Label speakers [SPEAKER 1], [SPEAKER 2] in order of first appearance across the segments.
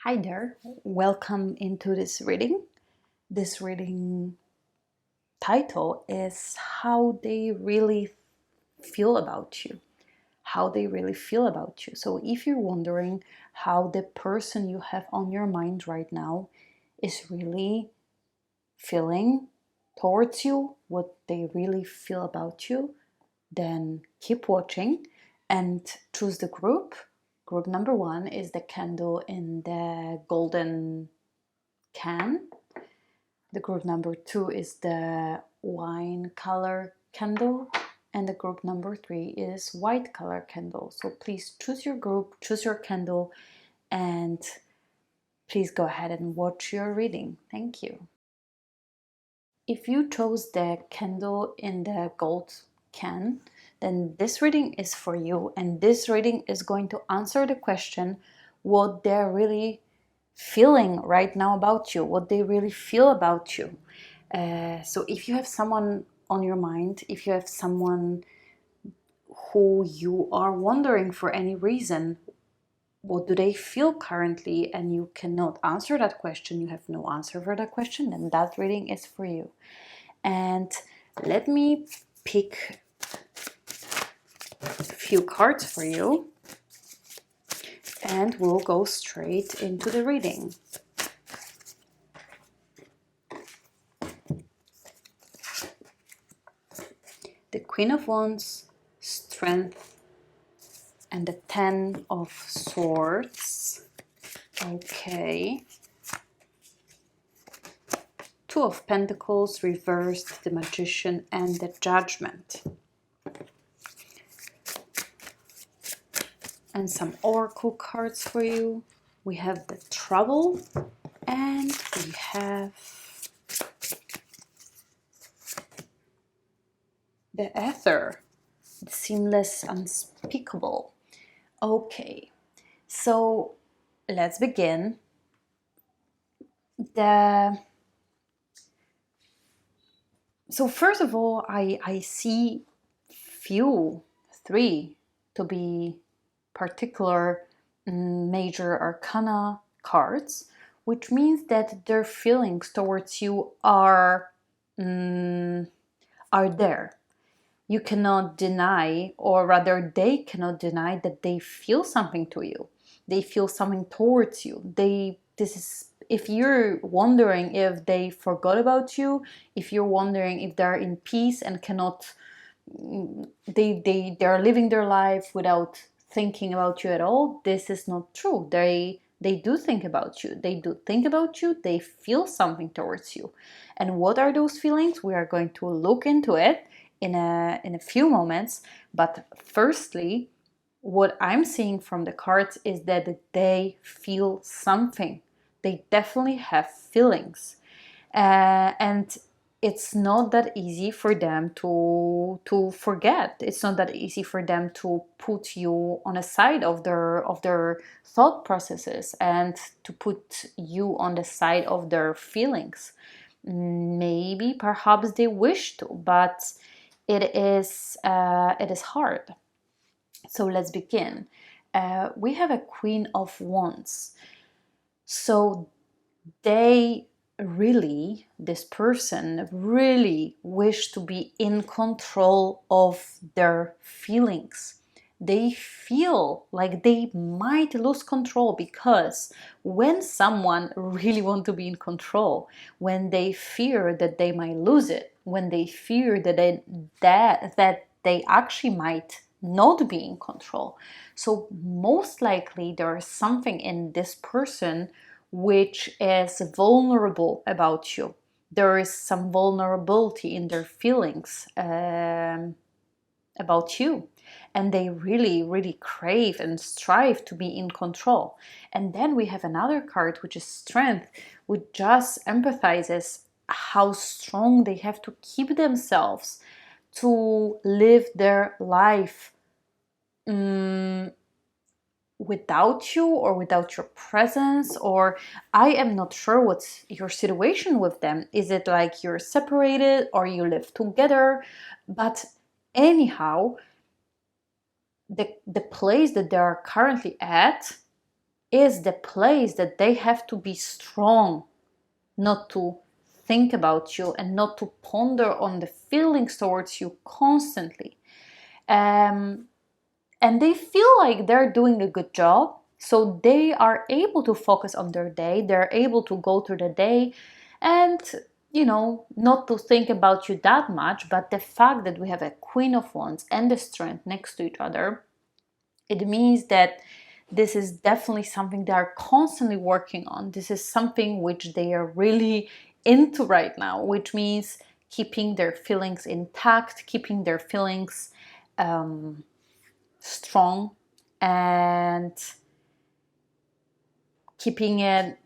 [SPEAKER 1] Hi there, welcome into this reading. This reading title is How They Really Feel About You. How they really feel about you. So, if you're wondering how the person you have on your mind right now is really feeling towards you, what they really feel about you, then keep watching and choose the group. Group number 1 is the candle in the golden can. The group number 2 is the wine color candle, and the group number 3 is white color candle. So please choose your group, choose your candle, and please go ahead and watch your reading. Thank you. If you chose the candle in the gold can, then this reading is for you, and this reading is going to answer the question what they're really feeling right now about you, what they really feel about you. So if you have someone on your mind, if you have someone who you are wondering for any reason, what do they feel currently, and you cannot answer that question, you have no answer for that question, then that reading is for you. And let me pick a few cards for you, and we'll go straight into the reading. The Queen of Wands, Strength, and the Ten of Swords. Okay. Two of Pentacles reversed, the Magician, and the Judgment. And some oracle cards for you. We have the Trouble, and we have the Ether, the Seamless, Unspeakable. Okay, so let's begin. So first of all, I see three to be particular major arcana cards, which means that their feelings towards you are there. You cannot deny, or rather they cannot deny, that they feel something to you. They feel something towards you. If you're wondering if they forgot about you, if you're wondering if they're in peace and cannot, they're living their life without thinking about you at all, this is not true. They do think about you. They do think about you. They feel something towards you. And what are those feelings? We are going to look into it in a few moments. But firstly, what I'm seeing from the cards is that they feel something. They definitely have feelings. And it's not that easy for them to forget. It's not that easy for them to put you on a side of their thought processes and to put you on the side of their feelings. Maybe perhaps they wish to, but it is hard. So let's begin. We have a Queen of Wands. So this person really wish to be in control of their feelings. They feel like they might lose control, because when someone really want to be in control, when they fear that they might lose it, when they fear that they actually might not be in control, so most likely there is something in this person which is vulnerable about you. There is some vulnerability in their feelings about you. And they really, really crave and strive to be in control. And then we have another card, which is Strength, which just empathizes how strong they have to keep themselves to live their life without you, or without your presence, or I am not sure what's your situation with them. Is it like you're separated or you live together? But anyhow, the place that they are currently at is the place that they have to be strong, not to think about you and not to ponder on the feelings towards you constantly. Um, and they feel like they're doing a good job, so they are able to focus on their day, they're able to go through the day and, not to think about you that much. But the fact that we have a Queen of Wands and the Strength next to each other, it means that this is definitely something they are constantly working on. This is something which they are really into right now, which means keeping their feelings intact, keeping their feelings strong, and keeping it,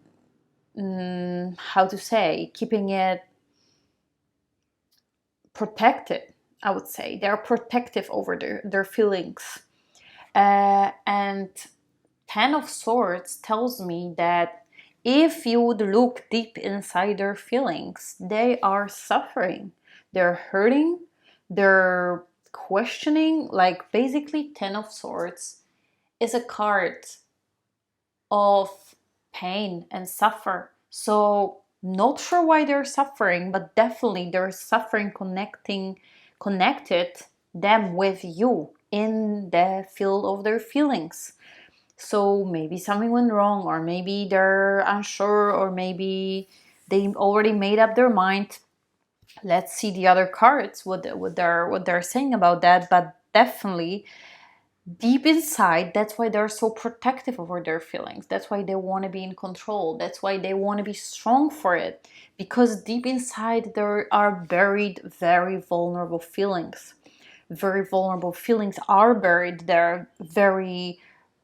[SPEAKER 1] keeping it protected. I would say they're protective over their feelings. And Ten of Swords tells me that if you would look deep inside their feelings, they are suffering, they're hurting, they're questioning. Like, basically, Ten of Swords is a card of pain and suffer. So, not sure why they're suffering, but definitely they're suffering connected them with you in the field of their feelings. So maybe something went wrong, or maybe they're unsure, or maybe they already made up their mind. Let's see the other cards, what they're saying about that. But definitely deep inside, that's why they're so protective over their feelings. That's why they want to be in control. That's why they want to be strong for it, because deep inside there are buried very vulnerable feelings. Very vulnerable feelings are buried there. Very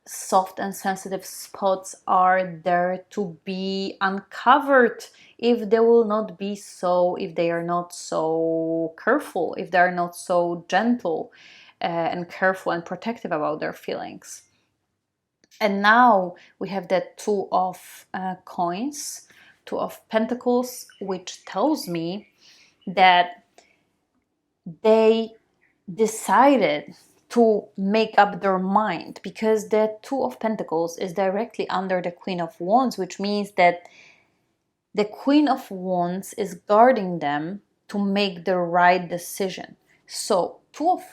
[SPEAKER 1] soft and sensitive spots are there to be uncovered if they will not be so, if they are not so careful, if they are not so gentle and careful and protective about their feelings. And now we have that Two of Coins, Two of Pentacles, which tells me that they decided to make up their mind, because the Two of Pentacles is directly under the Queen of Wands, which means that the Queen of Wands is guarding them to make the right decision. So Two of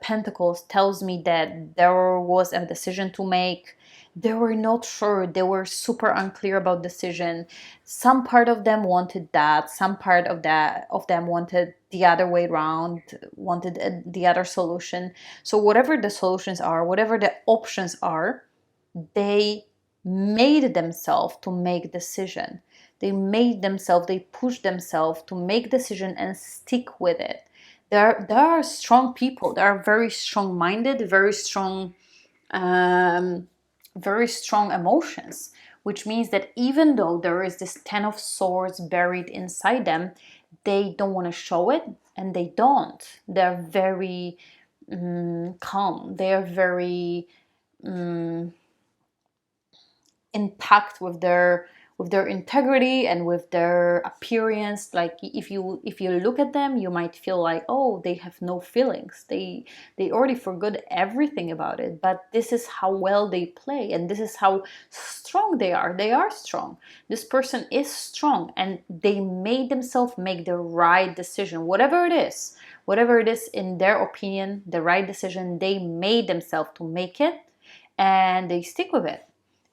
[SPEAKER 1] Pentacles tells me that there was a decision to make. They were not sure. They were super unclear about decision. Some part of them wanted that. Some part of them wanted the other way around, wanted the other solution. So whatever the solutions are, whatever the options are, they made themselves to make decision. They pushed themselves to make decision and stick with it. There are strong people. They are very strong-minded, very strong emotions, which means that even though there is this Ten of Swords buried inside them, they don't want to show it, and they don't. They're very calm. They are very intact with their integrity and with their appearance. Like, if you look at them, you might feel like, oh, they have no feelings, they already forgot everything about it. But this is how well they play, and this is how strong they are. They are strong. This person is strong, and they made themselves make the right decision, whatever it is in their opinion, the right decision. They made themselves to make it, and they stick with it.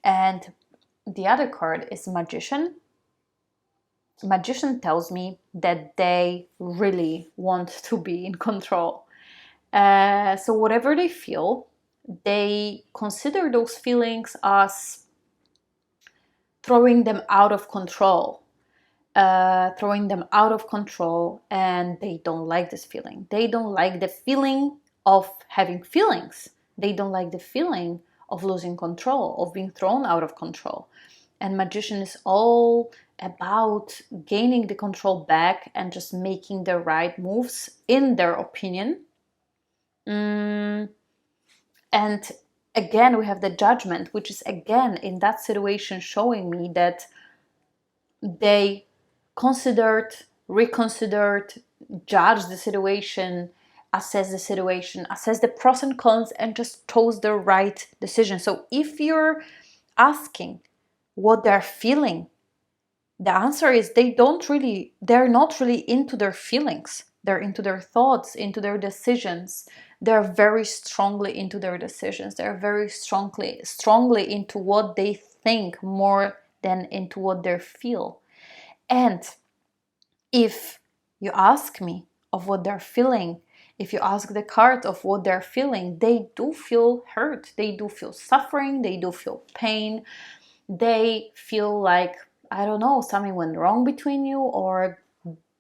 [SPEAKER 1] And the other card is Magician. Magician tells me that they really want to be in control. So whatever they feel, they consider those feelings as throwing them out of control. And they don't like this feeling. They don't like the feeling of having feelings. They don't like the feeling of losing control, of being thrown out of control. And Magician is all about gaining the control back and just making the right moves, in their opinion. And again, we have the Judgment, which is again in that situation showing me that they considered, reconsidered, judged the situation, assess the pros and cons, and just chose the right decision. So if you're asking what they're feeling, the answer is they're not really into their feelings. They're into their thoughts, into their decisions. They're very strongly into their decisions. They're very strongly into what they think more than into what they feel. And if you ask me of what they're feeling, if you ask the card of what they're feeling, they do feel hurt. They do feel suffering. They do feel pain. They feel like, I don't know, something went wrong between you, or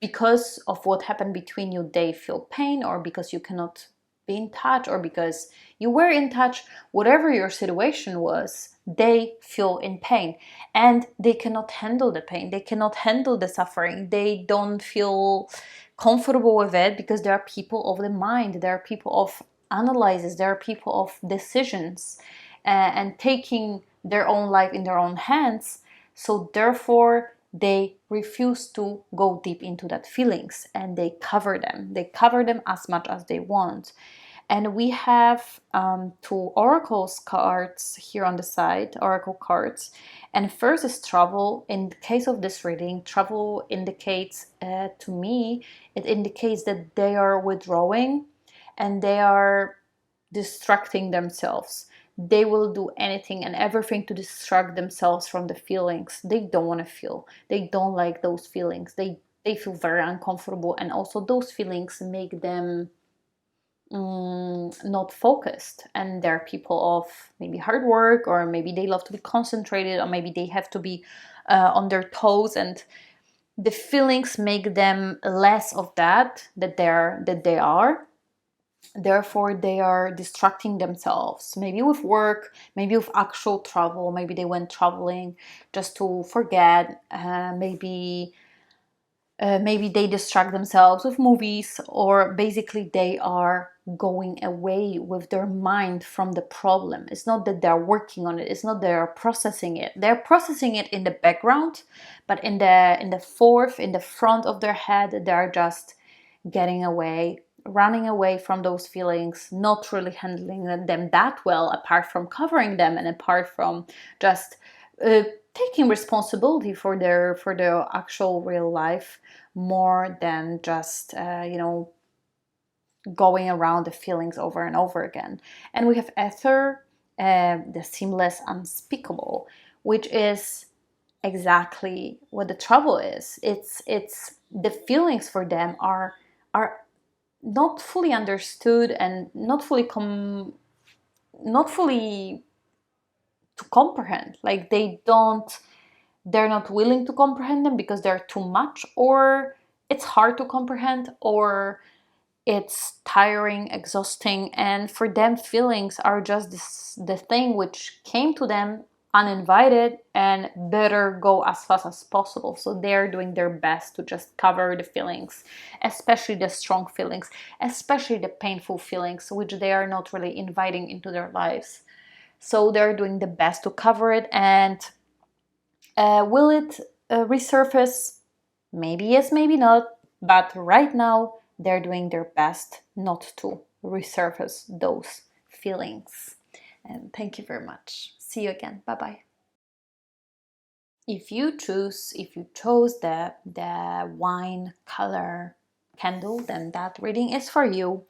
[SPEAKER 1] because of what happened between you, they feel pain, or because you cannot be in touch, or because you were in touch, whatever your situation was, they feel in pain and they cannot handle the pain. They cannot handle the suffering. They don't feel comfortable with it because there are people of the mind, there are people of analysis, there are people of decisions and taking their own life in their own hands. So therefore, they refuse to go deep into that feelings and they cover them. They cover them as much as they want. And we have two oracles cards here on the side, oracle cards. And first is travel. In the case of this reading, travel indicates, to me, it indicates that they are withdrawing and they are distracting themselves. They will do anything and everything to distract themselves from the feelings they don't want to feel. They don't like those feelings. They feel very uncomfortable, and also those feelings make them not focused. And they're people of maybe hard work, or maybe they love to be concentrated, or maybe they have to be on their toes, and the feelings make them less of that they are. Therefore, they are distracting themselves, maybe with work, maybe with actual travel. Maybe they went traveling just to forget. Maybe they distract themselves with movies, or basically they are going away with their mind from the problem. It's not that they're working on it. It's not they're processing it. They're processing it in the background, but in the front of their head, they're just getting away, running away from those feelings, not really handling them that well, apart from covering them and apart from just taking responsibility for their actual real life, more than just going around the feelings over and over again. And we have ether, the seamless, unspeakable, which is exactly what the trouble is. It's the feelings for them are not fully understood and not fully to comprehend. Like they're not willing to comprehend them because they're too much, or it's hard to comprehend, or it's tiring, exhausting. And for them, feelings are just the thing which came to them uninvited and better go as fast as possible. So they're doing their best to just cover the feelings, especially the strong feelings, especially the painful feelings, which they are not really inviting into their lives. So they're doing the best to cover it. And will it resurface? Maybe yes, maybe not. But right now, they're doing their best not to resurface those feelings. And thank you very much. See you again. Bye bye. If you chose the wine color candle, then that reading is for you.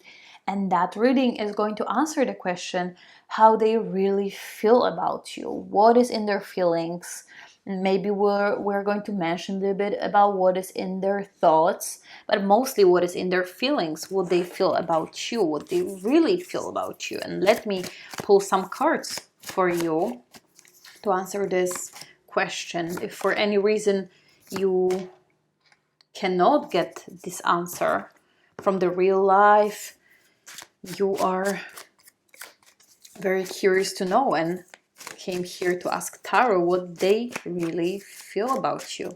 [SPEAKER 1] And that reading is going to answer the question how they really feel about you, what is in their feelings. Maybe we're going to mention a little bit about what is in their thoughts, but mostly what is in their feelings, what they feel about you, what they really feel about you. And let me pull some cards for you to answer this question. If for any reason you cannot get this answer from the real life, you are very curious to know and came here to ask Tarot what they really feel about you.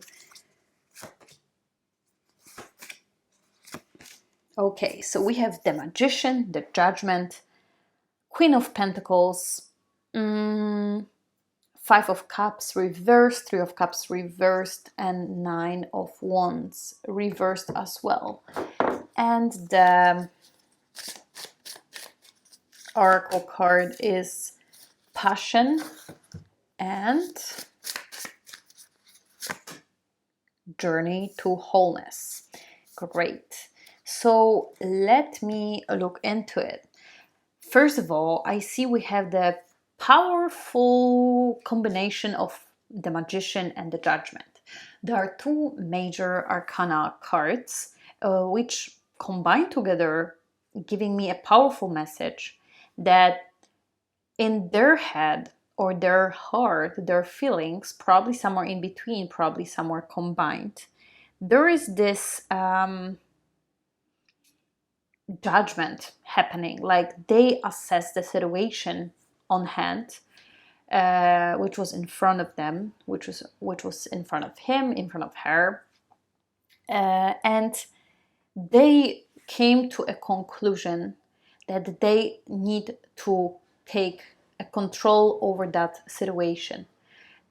[SPEAKER 1] Okay, so we have the Magician, the Judgment, Queen of Pentacles, Five of Cups reversed, Three of Cups reversed, and Nine of Wands reversed as well. And the Oracle card is Passion, and journey to wholeness. Great. So let me look into it. First of all, I see we have the powerful combination of the magician and the judgment. There are two major arcana cards which combine together, giving me a powerful message that in their head or their heart, their feelings, probably somewhere in between, probably somewhere combined, there is this judgment happening. Like they assess the situation on hand, which was in front of them, which was in front of him, in front of her, and they came to a conclusion that they need to take a control over that situation,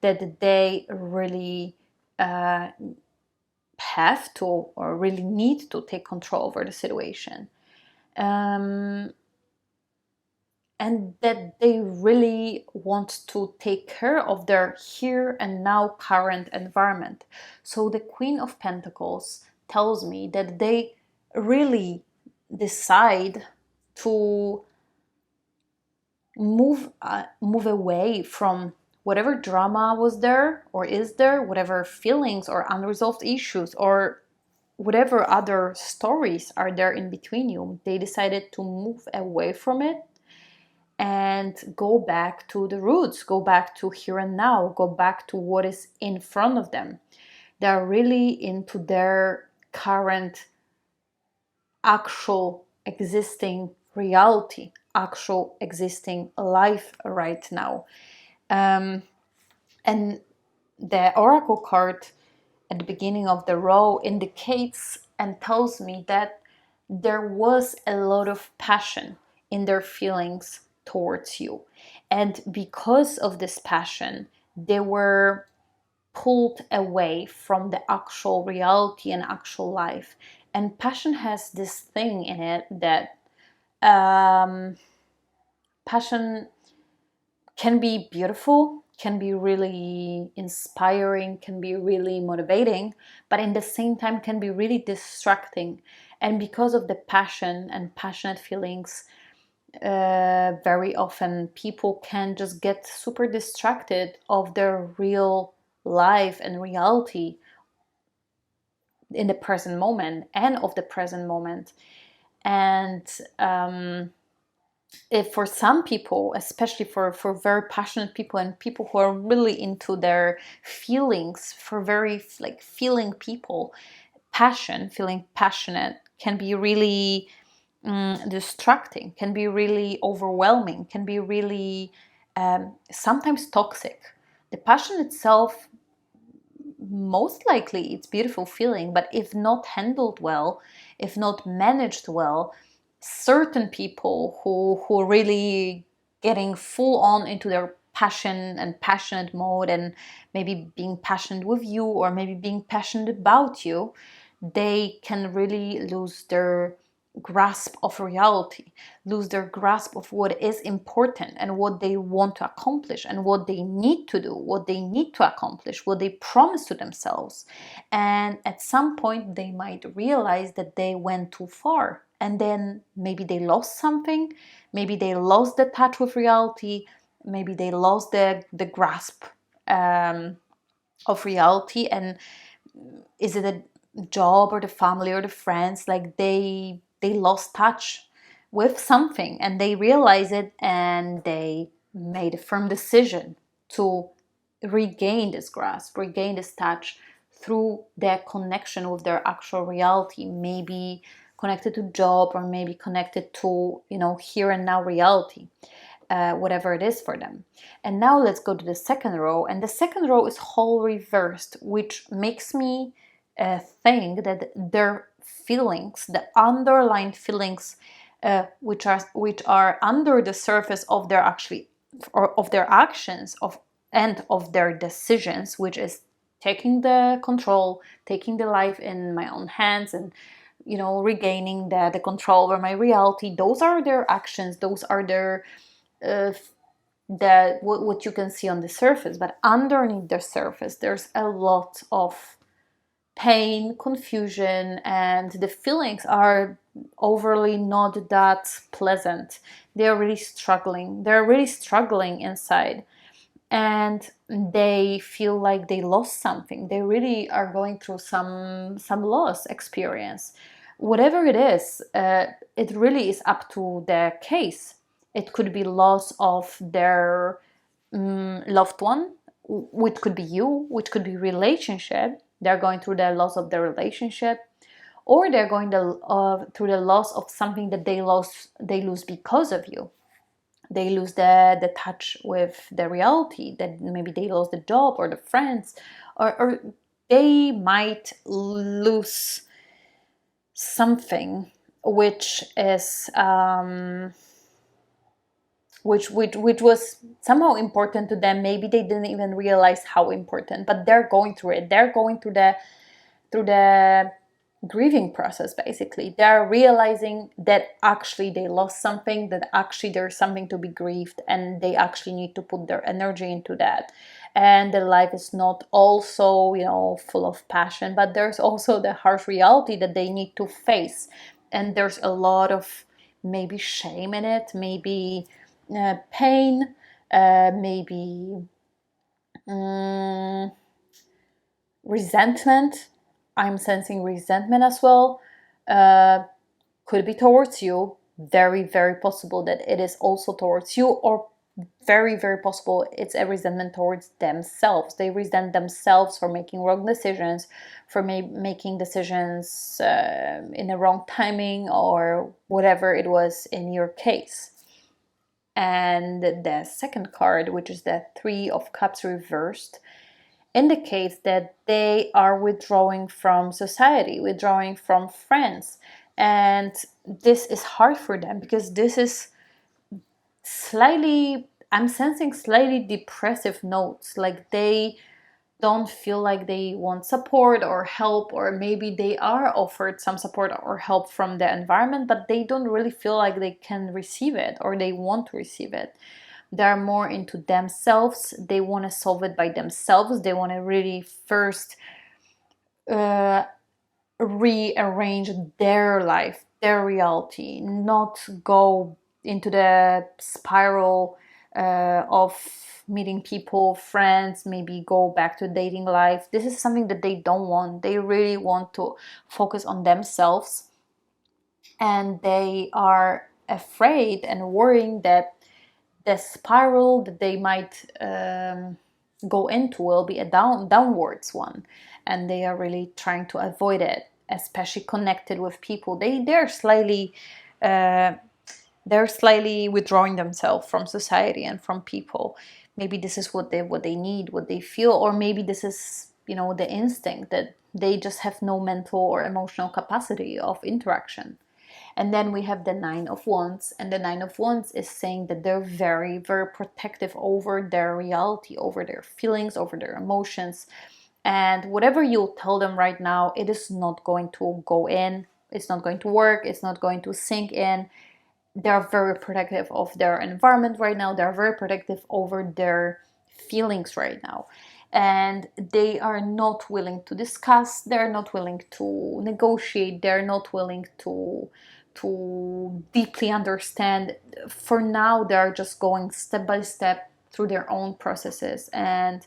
[SPEAKER 1] that they really have to or really need to take control over the situation. And that they really want to take care of their here and now current environment. So the Queen of Pentacles tells me that they really decide to move away from whatever drama was there or is there, whatever feelings or unresolved issues or whatever other stories are there in between you. They decided to move away from it and go back to the roots, go back to here and now, go back to what is in front of them. They are really into their current actual existing reality, actual existing life right now. And the oracle card at the beginning of the row indicates and tells me that there was a lot of passion in their feelings towards you. And because of this passion, they were pulled away from the actual reality and actual life. And passion has this thing in it that passion can be beautiful, can be really inspiring, can be really motivating, but in the same time can be really distracting. And because of the passion and passionate feelings, very often people can just get super distracted of their real life and reality in the present moment and of the present moment. And if for some people, especially for very passionate people and people who are really into their feelings, for very like feeling people, feeling passionate can be really distracting, can be really overwhelming, can be really sometimes toxic. The passion itself, most likely it's beautiful feeling, but if not handled well, if not managed well, certain people who are really getting full on into their passion and passionate mode and maybe being passionate with you or maybe being passionate about you, they can really lose their grasp of reality, lose their grasp of what is important and what they want to accomplish and what they need to do, what they need to accomplish, what they promise to themselves. And at some point they might realize that they went too far, and then maybe they lost something, maybe they lost the touch with reality, maybe they lost the grasp of reality. And is it a job or the family or the friends, like they lost touch with something and they realize it and they made a firm decision to regain this grasp, regain this touch through their connection with their actual reality, maybe connected to job or maybe connected to here and now reality, whatever it is for them. And now let's go to the second row, and the second row is whole reversed, which makes me think that their feelings, the underlying feelings, which are under the surface of their of their actions and of their decisions, which is taking the control, taking the life in my own hands, and regaining the control over my reality. Those are their actions. Those are their what you can see on the surface, but underneath the surface there's a lot of pain, confusion, and the feelings are overly not that pleasant. They're really struggling. They're really struggling inside, and they feel like they lost something. They really are going through some loss experience. Whatever it is, it really is up to the case. It could be loss of their loved one, which could be you, which could be relationship. They're going through the loss of their relationship, or they're going through the loss of something that they lose because of you. They lose the touch with the reality, that maybe they lost the job or the friends, or they might lose something which is which was somehow important to them. Maybe they didn't even realize how important, but they're going through it. They're going through the grieving process. Basically, they're realizing that actually they lost something, that actually there's something to be grieved, and they actually need to put their energy into that. And the life is not also, full of passion, but there's also the harsh reality that they need to face. And there's a lot of maybe shame in it, maybe pain, maybe resentment. I'm sensing resentment as well. Could be towards you. Very, very possible that it is also towards you, or very, very possible it's a resentment towards themselves. They resent themselves for making wrong decisions, for making decisions in the wrong timing, or whatever it was in your case. And the second card, which is the Three of Cups reversed, indicates that they are withdrawing from society, withdrawing from friends. And this is hard for them because this is I'm sensing slightly depressive notes. Like they don't feel like they want support or help, or maybe they are offered some support or help from the environment, but they don't really feel like they can receive it or they want to receive it. They're more into themselves. They want to solve it by themselves. They want to really first rearrange their life, their reality, not go into the spiral of meeting people, friends, maybe go back to dating life. This is something that they don't want. They really want to focus on themselves, and they are afraid and worrying that the spiral that they might go into will be a downwards one, and they are really trying to avoid it, especially connected with people. They're slightly withdrawing themselves from society and from people. Maybe this is what they need, what they feel, or maybe this is the instinct that they just have no mental or emotional capacity of interaction. And then we have the Nine of Wands, and the Nine of Wands is saying that they're very, very protective over their reality, over their feelings, over their emotions. And whatever you tell them right now, it is not going to go in, it's not going to work, it's not going to sink in. They're very protective of their environment right now. They're very protective over their feelings right now. And they are not willing to discuss, they're not willing to negotiate, they're not willing to deeply understand. For now, they're just going step by step through their own processes, and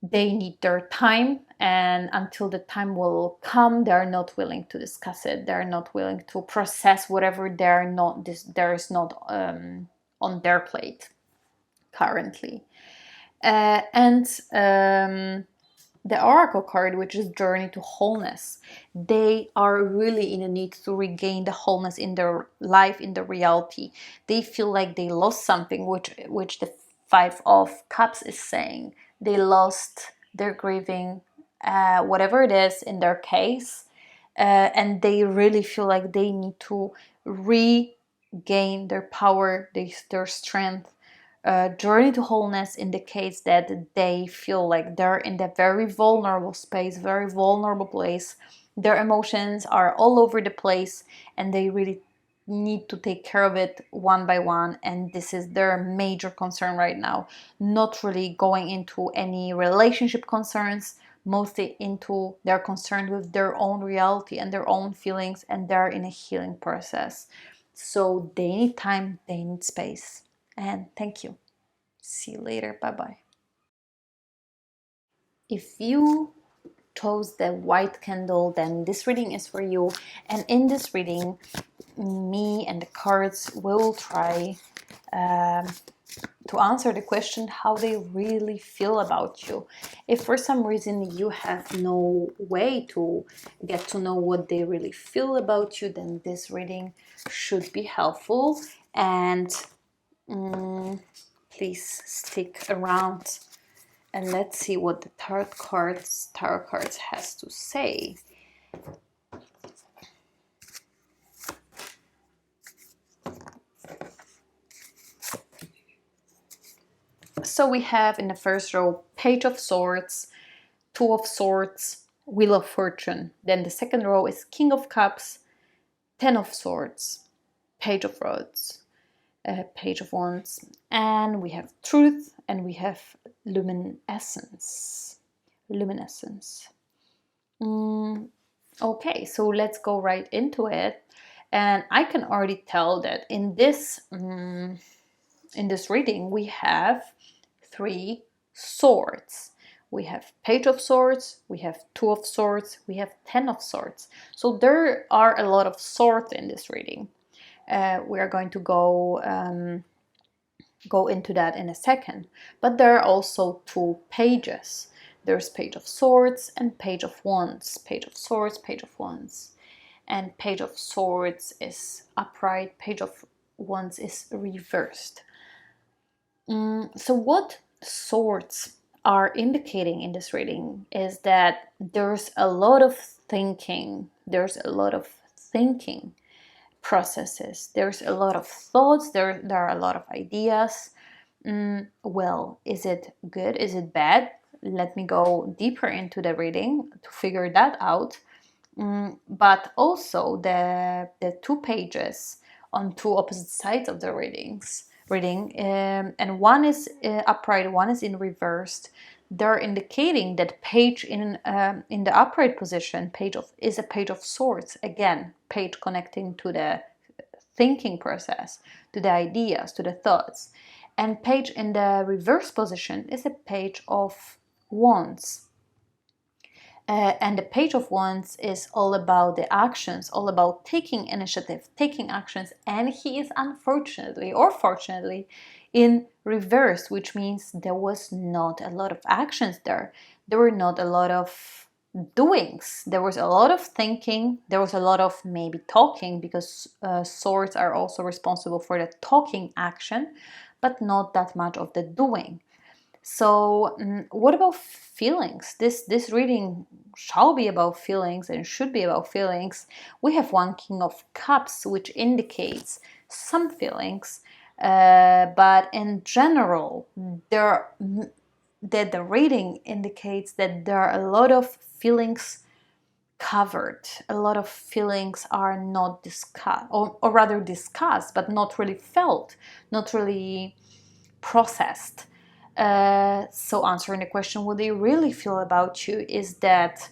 [SPEAKER 1] they need their time, and until the time will come, they're not willing to discuss it. They're not willing to process whatever there is not on their plate currently. And the oracle card, which is journey to wholeness, they are really in a need to regain the wholeness in their life, in their reality. They feel like they lost something, which the Five of Cups is saying. They lost their grieving, whatever it is in their case, and they really feel like they need to regain their power, their strength. Journey to wholeness indicates that they feel like they're in that very vulnerable space, very vulnerable place. Their emotions are all over the place, and they really need to take care of it one by one, and this is their major concern right now. Not really going into any relationship concerns, mostly into they're concerned with their own reality and their own feelings, and they're in a healing process. So they need time, they need space. And thank you. See you later. Bye bye. If you chose the white candle, then this reading is for you. And in this reading, me and the cards will try to answer the question how they really feel about you. If for some reason you have no way to get to know what they really feel about you, then this reading should be helpful. And please stick around and let's see what the tarot cards has to say. So we have in the first row Page of Swords, Two of Swords, Wheel of Fortune. Then the second row is King of Cups, Ten of Swords, Page of Rods, Page of Wands, and we have Truth, and we have Luminescence. Okay, so let's go right into it. And I can already tell that in this reading we have 3 swords. We have Page of Swords, we have Two of Swords, we have Ten of Swords. So there are a lot of swords in this reading. We are going to go into that in a second. But there are also 2 pages. There's Page of Swords and Page of Wands. Page of Swords, Page of Wands. And Page of Swords is upright, Page of Wands is reversed. So what swords are indicating in this reading is that there's a lot of thinking. There's a lot of thinking processes. There's a lot of thoughts. There are a lot of ideas. Well, is it good? Is it bad? Let me go deeper into the reading to figure that out. But also the 2 pages on 2 opposite sides of the reading, and one is upright, one is in reversed. They're indicating that page in the upright position, is a Page of Swords. Again, page connecting to the thinking process, to the ideas, to the thoughts. And page in the reverse position is a Page of Wands. And the Page of Wands is all about the actions, all about taking initiative, taking actions. And he is unfortunately or fortunately in reverse, which means there was not a lot of actions there. There were not a lot of doings. There was a lot of thinking. There was a lot of maybe talking, because swords are also responsible for the talking action, but not that much of the doing. So what about feelings? This reading shall be about feelings and should be about feelings. We have one King of Cups, which indicates some feelings, but in general, the reading indicates that there are a lot of feelings covered. A lot of feelings are not discussed, or rather discussed, but not really felt, not really processed. So answering the question, what they really feel about you, is that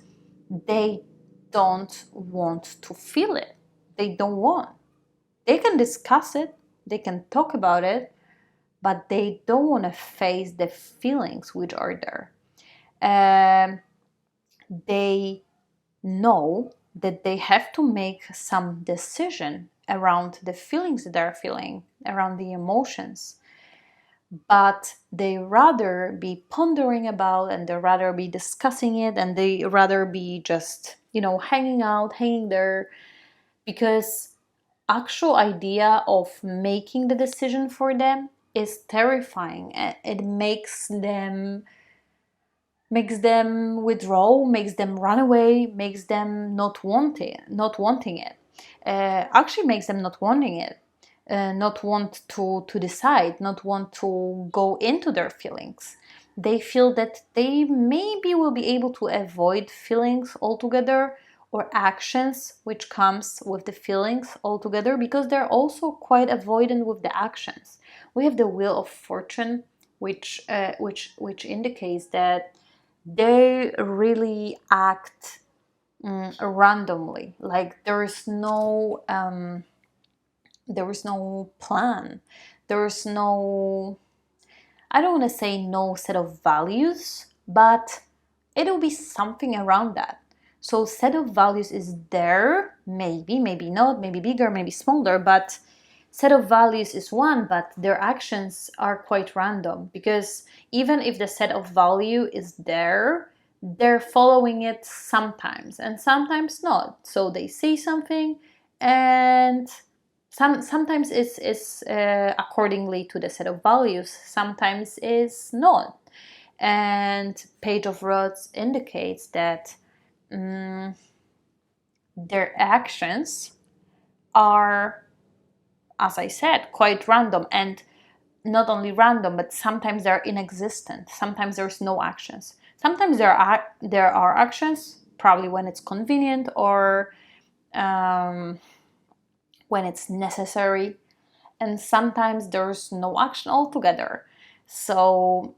[SPEAKER 1] they don't want to feel it. They don't want. They can discuss it, they can talk about it, but they don't want to face the feelings which are there. They know that they have to make some decision around the feelings that they're feeling, around the emotions. But they rather be pondering about, and they rather be discussing it, and they rather be just, hanging out, hanging there, because actual idea of making the decision for them is terrifying. It makes them withdraw, makes them run away, makes them not wanting it. Actually makes them not wanting it. Not want to decide, not want to go into their feelings. They feel that they maybe will be able to avoid feelings altogether, or actions which comes with the feelings altogether, because they're also quite avoidant with the actions. We have the wheel of fortune, which indicates that they really act randomly. Like there is no plan. There is no, I don't want to say no set of values, but it'll be something around that. So set of values is there, maybe, maybe not, maybe bigger, maybe smaller, but set of values is one, but their actions are quite random, because even if the set of value is there, they're following it sometimes and sometimes not. So they say something, and sometimes it's accordingly to the set of values, sometimes is not. And Page of Rods indicates that their actions are, as I said, quite random, and not only random, but sometimes they're inexistent. Sometimes there's no actions. Sometimes there are actions, probably when it's convenient or when it's necessary, and sometimes there's no action altogether. So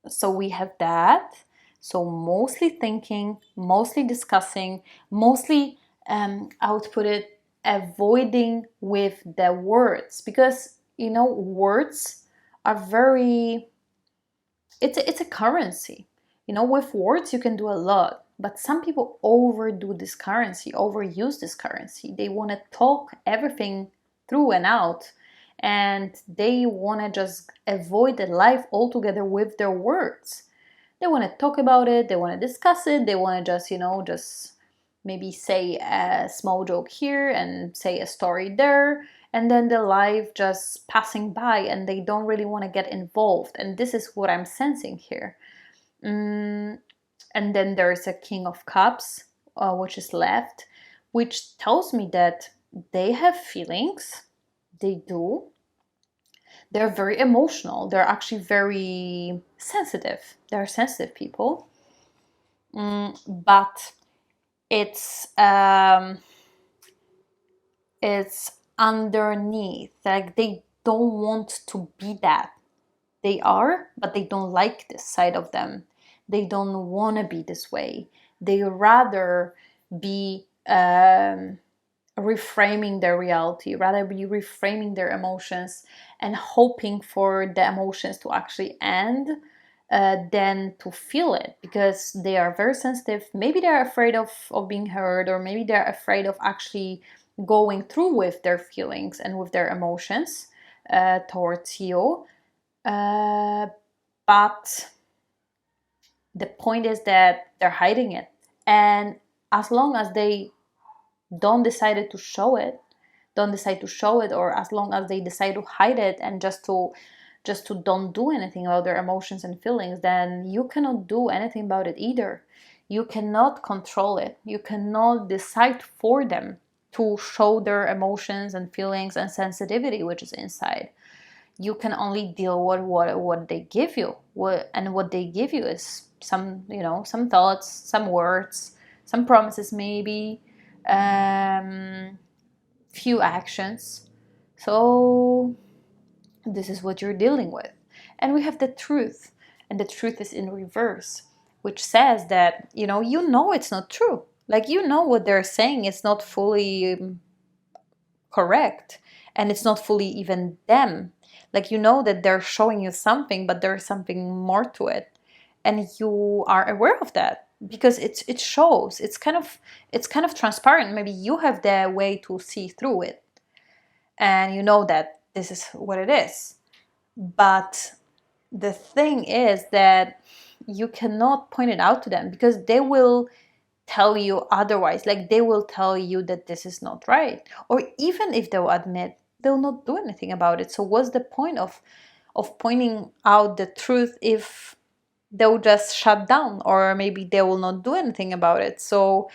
[SPEAKER 1] so we have that. So mostly thinking, mostly discussing, mostly I would put it avoiding with the words, because words are very, it's a currency. With words you can do a lot, but some people overdo this currency, overuse this currency. They want to talk everything through and out, and they want to just avoid the life altogether with their words. They want to talk about it, they want to discuss it, they want to just maybe say a small joke here and say a story there, and then the life just passing by, and they don't really want to get involved. And this is what I'm sensing here. And then there's a King of Cups, which is left, which tells me that they have feelings. They do. They're very emotional. They're actually very sensitive. They're sensitive people. But it's underneath. Like, they don't want to be that. They are, but they don't like this side of them. They don't want to be this way. They rather be reframing their reality, rather be reframing their emotions and hoping for the emotions to actually end than to feel it, because they are very sensitive. Maybe they're afraid of being heard, or maybe they're afraid of actually going through with their feelings and with their emotions towards you. But the point is that they're hiding it. And as long as they don't decide to show it, or as long as they decide to hide it and just to don't do anything about their emotions and feelings, then you cannot do anything about it either. You cannot control it. You cannot decide for them to show their emotions and feelings and sensitivity which is inside. You can only deal with what they give you. What they give you is some thoughts, some words, some promises, maybe few actions. So this is what you're dealing with. And we have the truth, and the truth is in reverse, which says that it's not true. Like, what they're saying is not fully correct, and it's not fully even them. Like, that they're showing you something, but there's something more to it, and you are aware of that because it shows. It's kind of transparent. Maybe you have the way to see through it, and you know that this is what it is. But the thing is that you cannot point it out to them, because they will tell you otherwise. Like, they will tell you that this is not right, or even if they'll admit, they'll not do anything about it. So what's the point of pointing out the truth if they'll just shut down, or maybe they will not do anything about it? So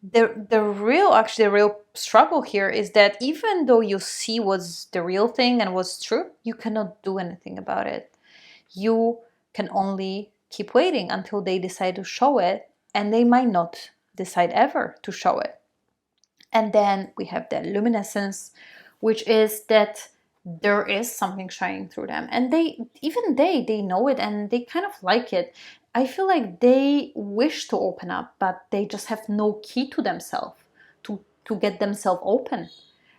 [SPEAKER 1] the real struggle here is that even though you see what's the real thing and what's true, you cannot do anything about it. You can only keep waiting until they decide to show it, and they might not decide ever to show it. And then we have the luminescence, which is that there is something shining through them, and they know it, and they kind of like it. I feel like they wish to open up, but they just have no key to themselves to get themselves open.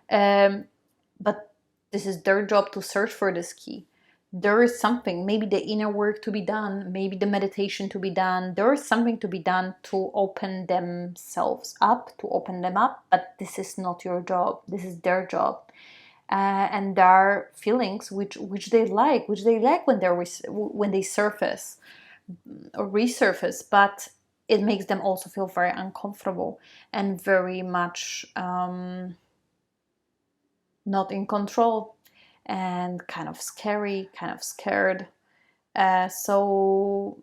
[SPEAKER 1] But this is their job to search for this key. There is something, maybe the inner work to be done, maybe the meditation to be done. There is something to be done to open themselves up, to open them up, but this is not your job. This is their job. And there are feelings which they like when they surface or resurface, but it makes them also feel very uncomfortable and very much not in control, and kind of scary, kind of scared. So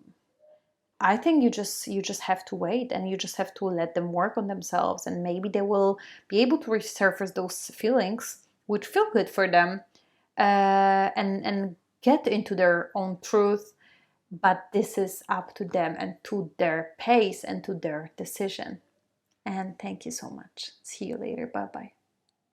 [SPEAKER 1] I think you just have to wait, and you just have to let them work on themselves, and maybe they will be able to resurface those feelings which feel good for them, and get into their own truth. But this is up to them and to their pace and to their decision. And thank you so much. See you later. Bye bye.